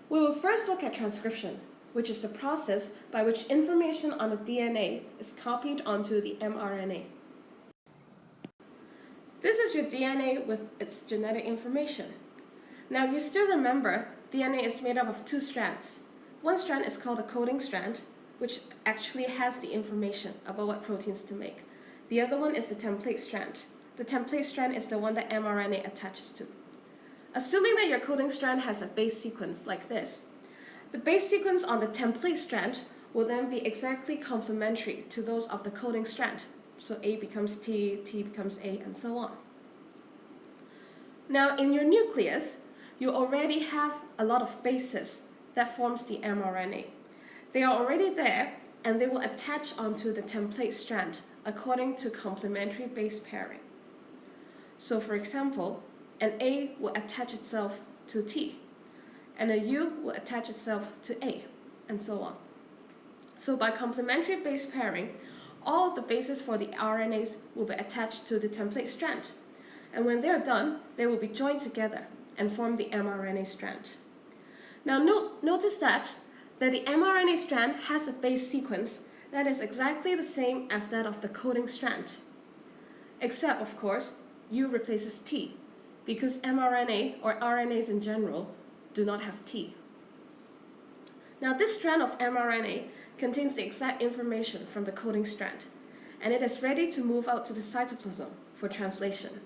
We will first look at transcription, which is the process by which information on the DNA is copied onto the mRNA. This is your DNA with its genetic information. Now, if you still remember, DNA is made up of two strands. One strand is called a coding strand, which actually has the information about what proteins to make. The other one is the template strand. The template strand is the one that mRNA attaches to. Assuming that your coding strand has a base sequence like this, the base sequence on the template strand will then be exactly complementary to those of the coding strand. So A becomes T, T becomes A, and so on. Now, in your nucleus, you already have a lot of bases that forms the mRNA. They are already there, and they will attach onto the template strand according to complementary base pairing. So, for example, an A will attach itself to T, and a U will attach itself to A, and so on. So by complementary base pairing, all the bases for the RNAs will be attached to the template strand. And when they're done, they will be joined together and form the mRNA strand. Now notice that the mRNA strand has a base sequence that is exactly the same as that of the coding strand. Except, of course, U replaces T, because mRNA, or RNAs in general, do not have T. Now this strand of mRNA contains the exact information from the coding strand, and it is ready to move out to the cytoplasm for translation.